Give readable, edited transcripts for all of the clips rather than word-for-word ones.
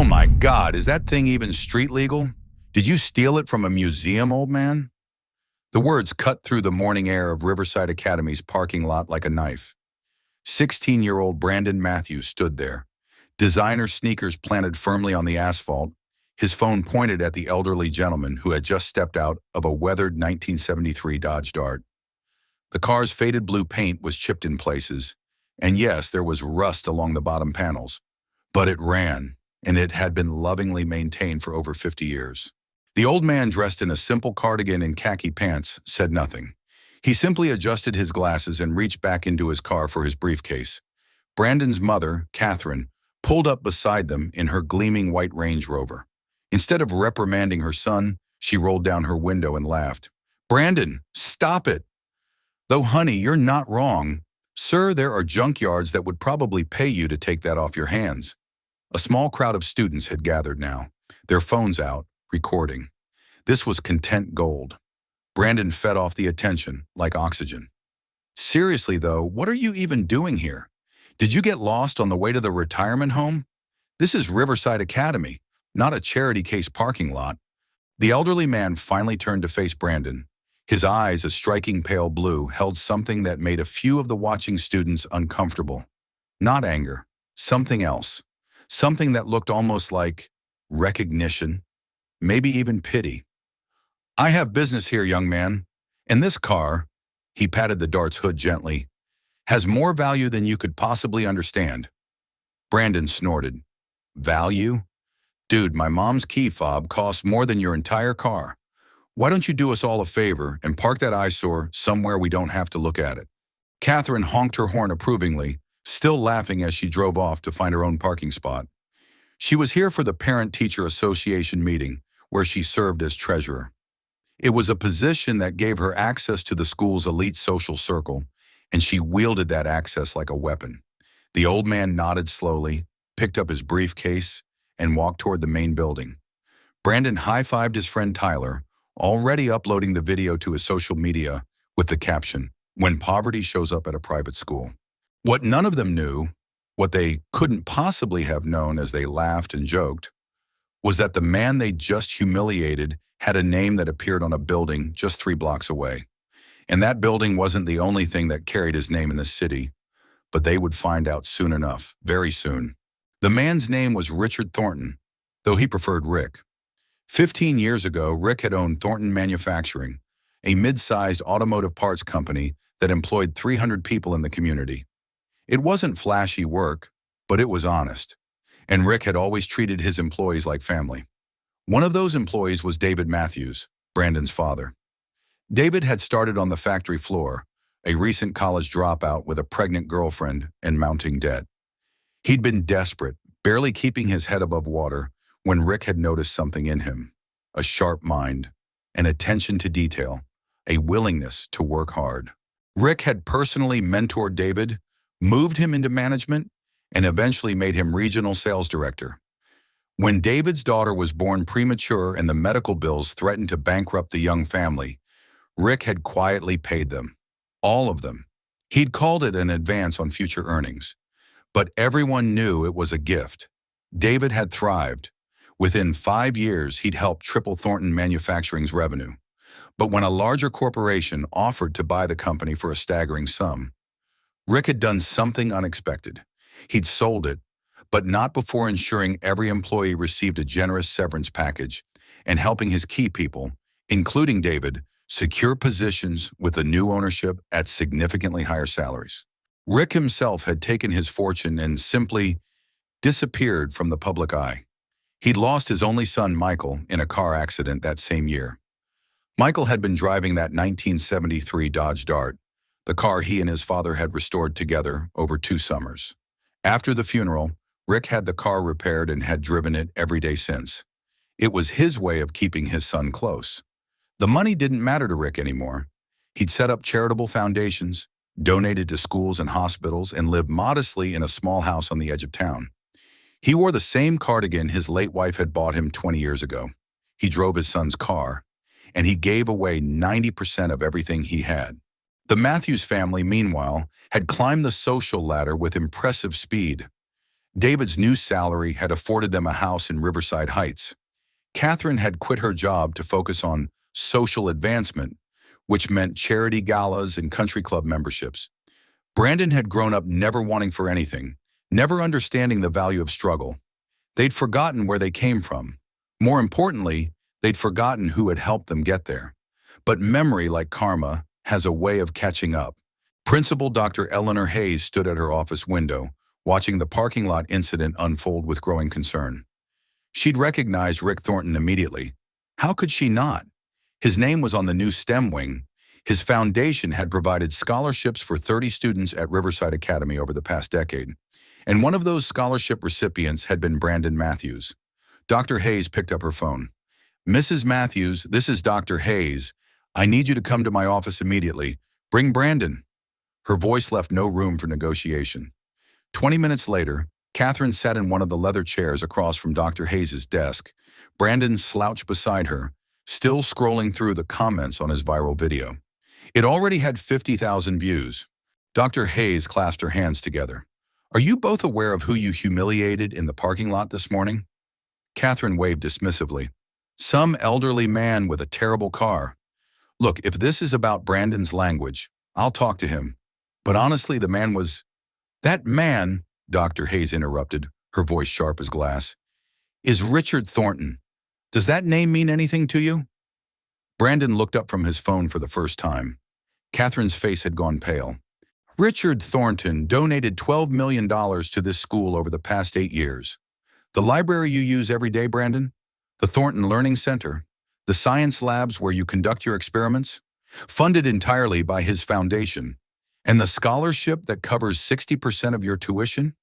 Oh my God, is that thing even street legal? Did you steal it from a museum, old man? The words cut through the morning air of Riverside Academy's parking lot like a knife. 16-year-old Brandon Matthews stood there, designer sneakers planted firmly on the asphalt, his phone pointed at the elderly gentleman who had just stepped out of a weathered 1973 Dodge Dart. The car's faded blue paint was chipped in places, and yes, there was rust along the bottom panels. But it ran, and it had been lovingly maintained for over 50 years. The old man, dressed in a simple cardigan and khaki pants, said nothing. He simply adjusted his glasses and reached back into his car for his briefcase. Brandon's mother, Catherine, pulled up beside them in her gleaming white Range Rover. Instead of reprimanding her son, she rolled down her window and laughed. "Brandon, stop it!" "Though, honey, you're not wrong. Sir, there are junkyards that would probably pay you to take that off your hands." A small crowd of students had gathered now, their phones out, recording. This was content gold. Brandon fed off the attention like oxygen. "Seriously, though, what are you even doing here? Did you get lost on the way to the retirement home? This is Riverside Academy, not a charity case parking lot." The elderly man finally turned to face Brandon. His eyes, a striking pale blue, held something that made a few of the watching students uncomfortable. Not anger, something else. Something that looked almost like recognition, maybe even pity. "I have business here, young man. And this car," he patted the Dart's hood gently, "has more value than you could possibly understand." Brandon snorted. "Value? Dude, my mom's key fob costs more than your entire car. Why don't you do us all a favor and park that eyesore somewhere we don't have to look at it?" Catherine honked her horn approvingly, still laughing as she drove off to find her own parking spot. She was here for the Parent-Teacher Association meeting, where she served as treasurer. It was a position that gave her access to the school's elite social circle, and she wielded that access like a weapon. The old man nodded slowly, picked up his briefcase, and walked toward the main building. Brandon high-fived his friend Tyler, already uploading the video to his social media with the caption, "When poverty shows up at a private school." What none of them knew, what they couldn't possibly have known as they laughed and joked, was that the man they just humiliated had a name that appeared on a building just 3 blocks away. And that building wasn't the only thing that carried his name in the city, but they would find out soon enough, very soon. The man's name was Richard Thornton, though he preferred Rick. 15 years ago, Rick had owned Thornton Manufacturing, a mid-sized automotive parts company that employed 300 people in the community. It wasn't flashy work, but it was honest, and Rick had always treated his employees like family. One of those employees was David Matthews, Brandon's father. David had started on the factory floor, a recent college dropout with a pregnant girlfriend and mounting debt. He'd been desperate, barely keeping his head above water, when Rick had noticed something in him: a sharp mind, an attention to detail, a willingness to work hard. Rick had personally mentored David, moved him into management, and eventually made him regional sales director. When David's daughter was born premature and the medical bills threatened to bankrupt the young family, Rick had quietly paid them. All of them. He'd called it an advance on future earnings. But everyone knew it was a gift. David had thrived. Within 5 years, he'd helped triple Thornton Manufacturing's revenue. But when a larger corporation offered to buy the company for a staggering sum, Rick had done something unexpected. He'd sold it, but not before ensuring every employee received a generous severance package and helping his key people, including David, secure positions with the new ownership at significantly higher salaries. Rick himself had taken his fortune and simply disappeared from the public eye. He'd lost his only son, Michael, in a car accident that same year. Michael had been driving that 1973 Dodge Dart, the car he and his father had restored together over 2 summers. After the funeral, Rick had the car repaired and had driven it every day since. It was his way of keeping his son close. The money didn't matter to Rick anymore. He'd set up charitable foundations, donated to schools and hospitals, and lived modestly in a small house on the edge of town. He wore the same cardigan his late wife had bought him 20 years ago. He drove his son's car, and he gave away 90% of everything he had. The Matthews family, meanwhile, had climbed the social ladder with impressive speed. David's new salary had afforded them a house in Riverside Heights. Catherine had quit her job to focus on social advancement, which meant charity galas and country club memberships. Brandon had grown up never wanting for anything, never understanding the value of struggle. They'd forgotten where they came from. More importantly, they'd forgotten who had helped them get there. But memory, like karma, has a way of catching up. Principal Dr. Eleanor Hayes stood at her office window, watching the parking lot incident unfold with growing concern. She'd recognized Rick Thornton immediately. How could she not? His name was on the new STEM wing. His foundation had provided scholarships for 30 students at Riverside Academy over the past decade. And one of those scholarship recipients had been Brandon Matthews. Dr. Hayes picked up her phone. "Mrs. Matthews, this is Dr. Hayes. I need you to come to my office immediately. Bring Brandon." Her voice left no room for negotiation. 20 minutes later, Catherine sat in one of the leather chairs across from Dr. Hayes' desk. Brandon slouched beside her, still scrolling through the comments on his viral video. It already had 50,000 views. Dr. Hayes clasped her hands together. "Are you both aware of who you humiliated in the parking lot this morning?" Catherine waved dismissively. "Some elderly man with a terrible car. Look, if this is about Brandon's language, I'll talk to him. But honestly, the man was—" "That man," Dr. Hayes interrupted, her voice sharp as glass, "is Richard Thornton. Does that name mean anything to you?" Brandon looked up from his phone for the first time. Catherine's face had gone pale. "Richard Thornton donated $12 million to this school over the past 8 years. The library you use every day, Brandon? The Thornton Learning Center? The science labs where you conduct your experiments? Funded entirely by his foundation. And the scholarship that covers 60% of your tuition?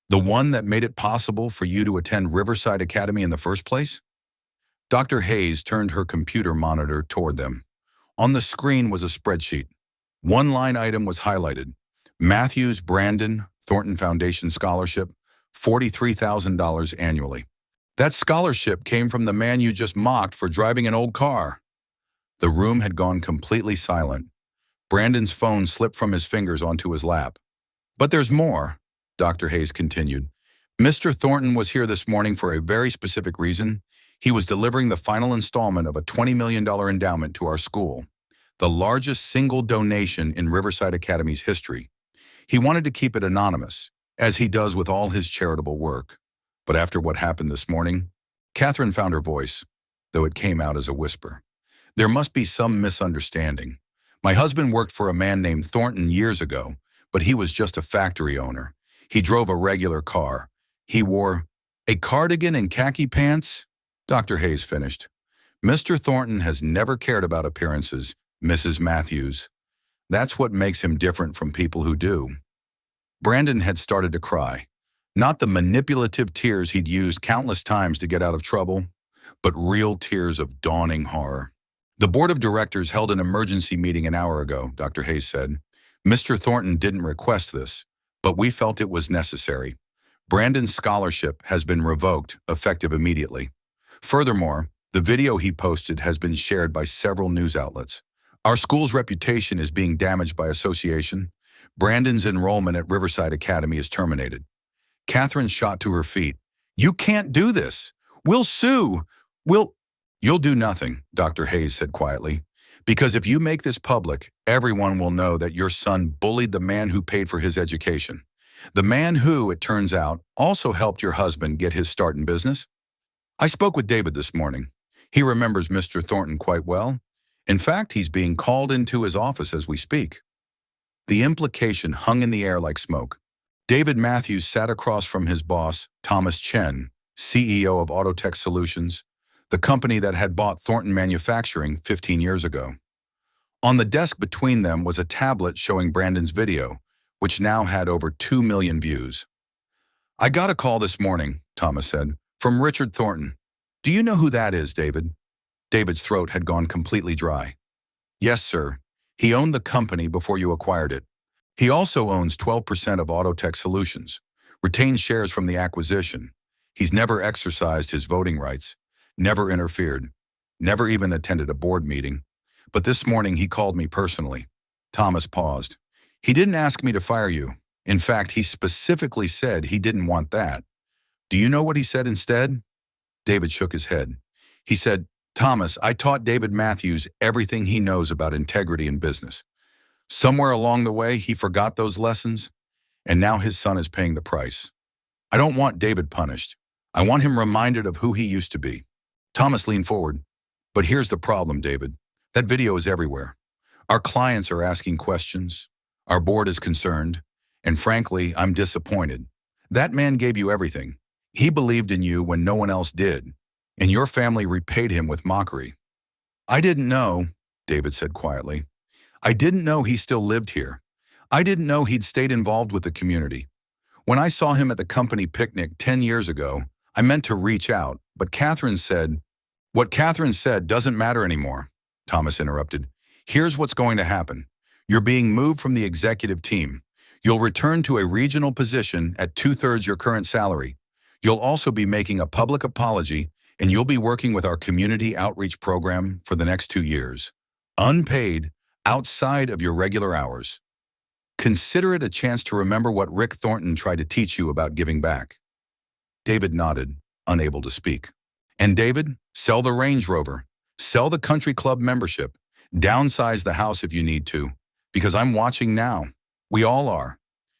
The one that made it possible for you to attend Riverside Academy in the first place?" Dr. Hayes turned her computer monitor toward them. On the screen was a spreadsheet. One line item was highlighted. Matthews Brandon Thornton Foundation Scholarship, $43,000 annually. That scholarship came from the man you just mocked for driving an old car. The room had gone completely silent. Brandon's phone slipped from his fingers onto his lap. "But there's more," Dr. Hayes continued. "Mr. Thornton was here this morning for a very specific reason. He was delivering the final installment of a $20 million endowment to our school, the largest single donation in Riverside Academy's history. He wanted to keep it anonymous, as he does with all his charitable work. But after what happened this morning," Catherine found her voice, though it came out as a whisper. "There must be some misunderstanding. My husband worked for a man named Thornton years ago, but he was just a factory owner. He drove a regular car. He wore a cardigan and khaki pants," Dr. Hayes finished. "Mr. Thornton has never cared about appearances, Mrs. Matthews. That's what makes him different from people who do." Brandon had started to cry. Not the manipulative tears he'd used countless times to get out of trouble, but real tears of dawning horror. "The board of directors held an emergency meeting an hour ago," Dr. Hayes said. "Mr. Thornton didn't request this, but we felt it was necessary. Brandon's scholarship has been revoked, effective immediately. Furthermore, the video he posted has been shared by several news outlets. Our school's reputation is being damaged by association. Brandon's enrollment at Riverside Academy is terminated." Catherine shot to her feet. "You can't do this. We'll sue. You'll do nothing," Dr. Hayes said quietly. "Because if you make this public, everyone will know that your son bullied the man who paid for his education. The man who, it turns out, also helped your husband get his start in business. I spoke with David this morning. He remembers Mr. Thornton quite well. In fact, he's being called into his office as we speak." The implication hung in the air like smoke. David Matthews sat across from his boss, Thomas Chen, CEO of Autotech Solutions, the company that had bought Thornton Manufacturing 15 years ago. On the desk between them was a tablet showing Brandon's video, which now had over 2 million views. "I got a call this morning," Thomas said, "from Richard Thornton. Do you know who that is, David?" David's throat had gone completely dry. "Yes, sir. He owned the company before you acquired it. He also owns 12% of Autotech Solutions, retained shares from the acquisition. He's never exercised his voting rights, never interfered, never even attended a board meeting. But this morning he called me personally." Thomas paused. "He didn't ask me to fire you. In fact, he specifically said he didn't want that. Do you know what he said instead? David shook his head. He said, Thomas, I taught David Matthews everything he knows about integrity in business. Somewhere along the way, he forgot those lessons, and now his son is paying the price. I don't want David punished. I want him reminded of who he used to be. Thomas leaned forward. But here's the problem, David. That video is everywhere. Our clients are asking questions. Our board is concerned. And frankly, I'm disappointed. That man gave you everything. He believed in you when no one else did. And your family repaid him with mockery. I didn't know, David said quietly. I didn't know he still lived here. I didn't know he'd stayed involved with the community. When I saw him at the company picnic 10 years ago, I meant to reach out, but what Catherine said doesn't matter anymore, Thomas interrupted. Here's what's going to happen. You're being moved from the executive team. You'll return to a regional position at 2/3 your current salary. You'll also be making a public apology, and you'll be working with our community outreach program for the next 2 years. Unpaid, outside of your regular hours. Consider it a chance to remember what Rick Thornton tried to teach you about giving back. David nodded, unable to speak. And David, sell the Range Rover. Sell the country club membership. Downsize the house if you need to. Because I'm watching now. We all are.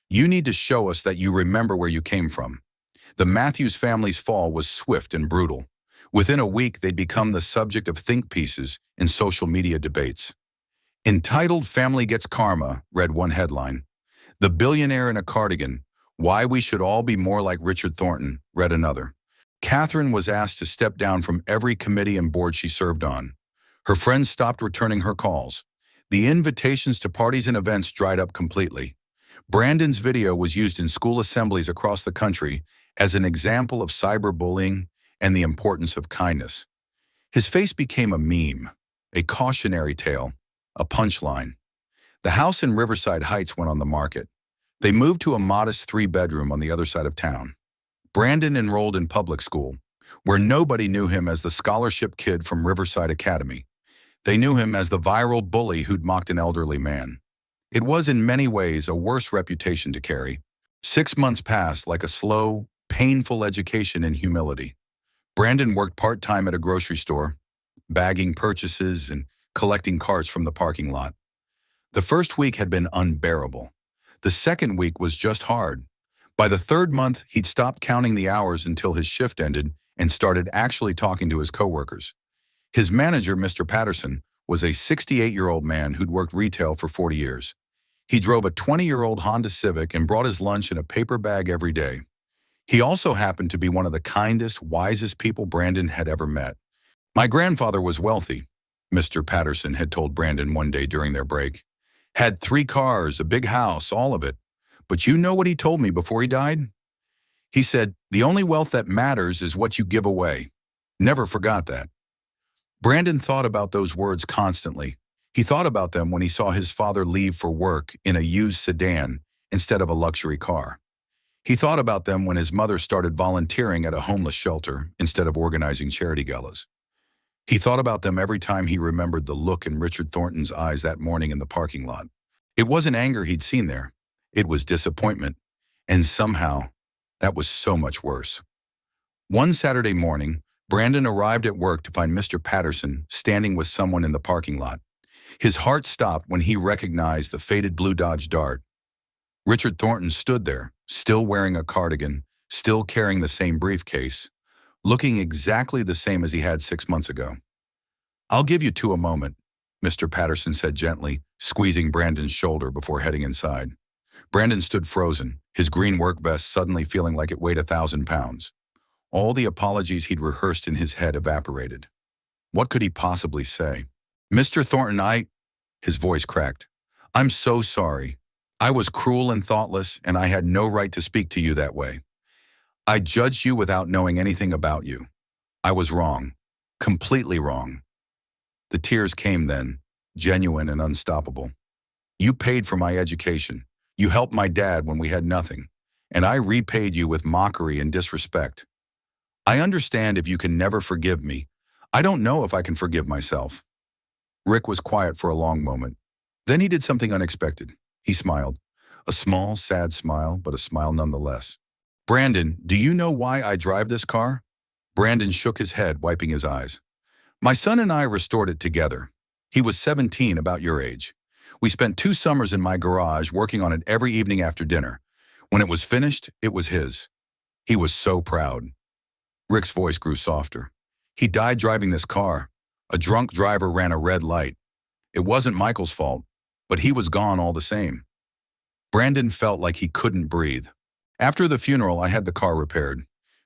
You need to show us that you remember where you came from. The Matthews family's fall was swift and brutal. Within a week, they'd become the subject of think pieces in social media debates. Entitled Family Gets Karma, read one headline. The Billionaire in a Cardigan, Why We Should All Be More Like Richard Thornton, read another. Catherine was asked to step down from every committee and board she served on. Her friends stopped returning her calls. The invitations to parties and events dried up completely. Brandon's video was used in school assemblies across the country as an example of cyberbullying and the importance of kindness. His face became a meme, a cautionary tale, a punchline. The house in Riverside Heights went on the market. They moved to a modest 3-bedroom on the other side of town. Brandon enrolled in public school, where nobody knew him as the scholarship kid from Riverside Academy. They knew him as the viral bully who'd mocked an elderly man. It was in many ways a worse reputation to carry. 6 months passed like a slow, painful education in humility. Brandon worked part-time at a grocery store, bagging purchases and collecting carts from the parking lot. The first week had been unbearable. The second week was just hard. By the third month, he'd stopped counting the hours until his shift ended and started actually talking to his coworkers. His manager, Mr. Patterson, was a 68-year-old man who'd worked retail for 40 years. He drove a 20-year-old Honda Civic and brought his lunch in a paper bag every day. He also happened to be one of the kindest, wisest people Brandon had ever met. My grandfather was wealthy, Mr. Patterson had told Brandon one day during their break. Had 3 cars, a big house, all of it. But you know what he told me before he died? He said, the only wealth that matters is what you give away. Never forgot that. Brandon thought about those words constantly. He thought about them when he saw his father leave for work in a used sedan instead of a luxury car. He thought about them when his mother started volunteering at a homeless shelter instead of organizing charity galas. He thought about them every time he remembered the look in Richard Thornton's eyes that morning in the parking lot. It wasn't anger he'd seen there. It was disappointment. And somehow, that was so much worse. One Saturday morning, Brandon arrived at work to find Mr. Patterson standing with someone in the parking lot. His heart stopped when he recognized the faded blue Dodge Dart. Richard Thornton stood there, still wearing a cardigan, still carrying the same briefcase, looking exactly the same as he had 6 months ago. I'll give you 2 a moment, Mr. Patterson said gently, squeezing Brandon's shoulder before heading inside. Brandon stood frozen, his green work vest suddenly feeling like it weighed 1,000 pounds. All the apologies he'd rehearsed in his head evaporated. What could he possibly say? Mr. Thornton, his voice cracked. I'm so sorry. I was cruel and thoughtless, and I had no right to speak to you that way. I judged you without knowing anything about you. I was wrong. Completely wrong. The tears came then, genuine and unstoppable. You paid for my education. You helped my dad when we had nothing, and I repaid you with mockery and disrespect. I understand if you can never forgive me. I don't know if I can forgive myself. Rick was quiet for a long moment. Then he did something unexpected. He smiled. A small, sad smile, but a smile nonetheless. Brandon, do you know why I drive this car? Brandon shook his head, wiping his eyes. My son and I restored it together. He was 17, about your age. We spent 2 summers in my garage working on it every evening after dinner. When it was finished, it was his. He was so proud. Rick's voice grew softer. He died driving this car. A drunk driver ran a red light. It wasn't Michael's fault, but he was gone all the same. Brandon felt like he couldn't breathe. After the funeral, I had the car repaired.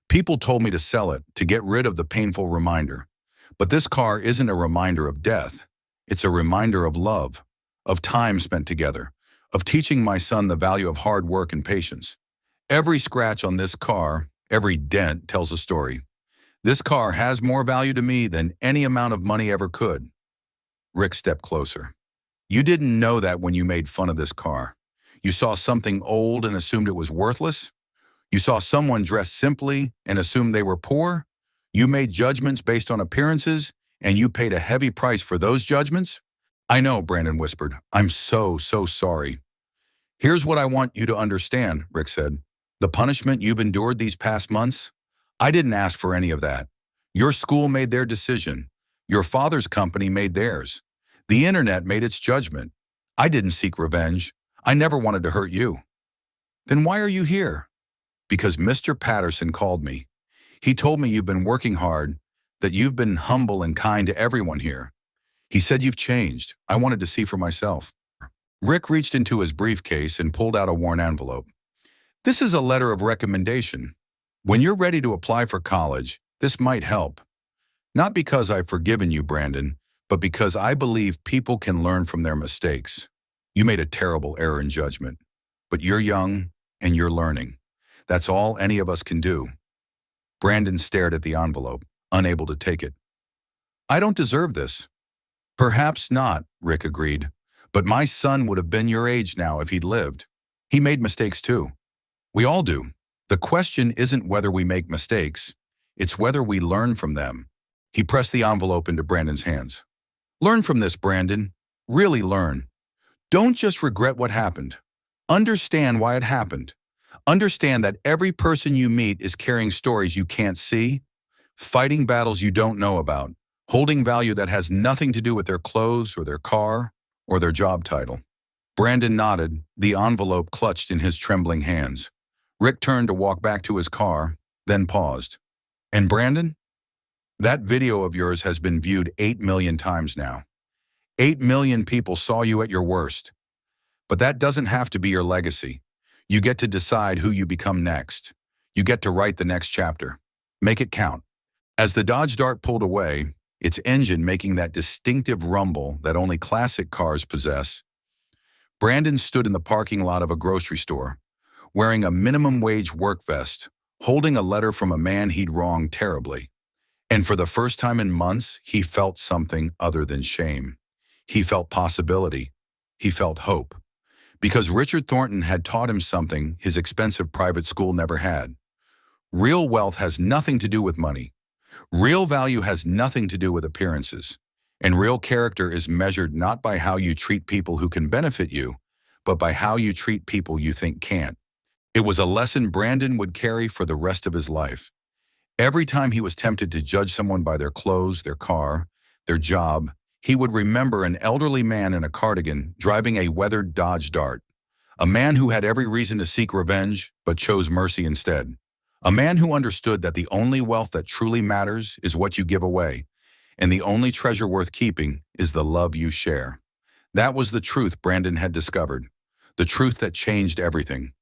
People told me to sell it, to get rid of the painful reminder. But this car isn't a reminder of death. It's a reminder of love, of time spent together, of teaching my son the value of hard work and patience. Every scratch on this car, every dent tells a story. This car has more value to me than any amount of money ever could. Rick stepped closer. You didn't know that when you made fun of this car. You saw something old and assumed it was worthless. You saw someone dressed simply and assumed they were poor. You made judgments based on appearances, and you paid a heavy price for those judgments? I know, Brandon whispered. I'm so sorry. Here's what I want you to understand, Rick said. The punishment you've endured these past months, I didn't ask for any of that. Your school made their decision. Your father's company made theirs. The internet made its judgment. I didn't seek revenge. I never wanted to hurt you. Then why are you here? Because Mr. Patterson called me. He told me you've been working hard, that you've been humble and kind to everyone here. He said you've changed. I wanted to see for myself. Rick reached into his briefcase and pulled out a worn envelope. This is a letter of recommendation. When you're ready to apply for college, this might help. Not because I've forgiven you, Brandon, but because I believe people can learn from their mistakes. You made a terrible error in judgment, but you're young and you're learning. That's all any of us can do. Brandon stared at the envelope, unable to take it. I don't deserve this. Perhaps not, Rick agreed, but my son would have been your age now if he'd lived. He made mistakes too. We all do. The question isn't whether we make mistakes, it's whether we learn from them. He pressed the envelope into Brandon's hands. Learn from this, Brandon. Really learn. Don't just regret what happened. Understand why it happened. Understand that every person you meet is carrying stories you can't see, fighting battles you don't know about, holding value that has nothing to do with their clothes or their car or their job title. Brandon nodded, the envelope clutched in his trembling hands. Rick turned to walk back to his car, then paused. And Brandon? That video of yours has been viewed 8 million times now. 8 million people saw you at your worst. But that doesn't have to be your legacy. You get to decide who you become next. You get to write the next chapter. Make it count. As the Dodge Dart pulled away, its engine making that distinctive rumble that only classic cars possess, Brandon stood in the parking lot of a grocery store, wearing a minimum wage work vest, holding a letter from a man he'd wronged terribly. And for the first time in months, he felt something other than shame. He felt possibility. He felt hope. Because Richard Thornton had taught him something his expensive private school never had. Real wealth has nothing to do with money. Real value has nothing to do with appearances. And real character is measured not by how you treat people who can benefit you, but by how you treat people you think can't. It was a lesson Brandon would carry for the rest of his life. Every time he was tempted to judge someone by their clothes, their car, their job, he would remember an elderly man in a cardigan driving a weathered Dodge Dart. A man who had every reason to seek revenge, but chose mercy instead. A man who understood that the only wealth that truly matters is what you give away, and the only treasure worth keeping is the love you share. That was the truth Brandon had discovered, the truth that changed everything.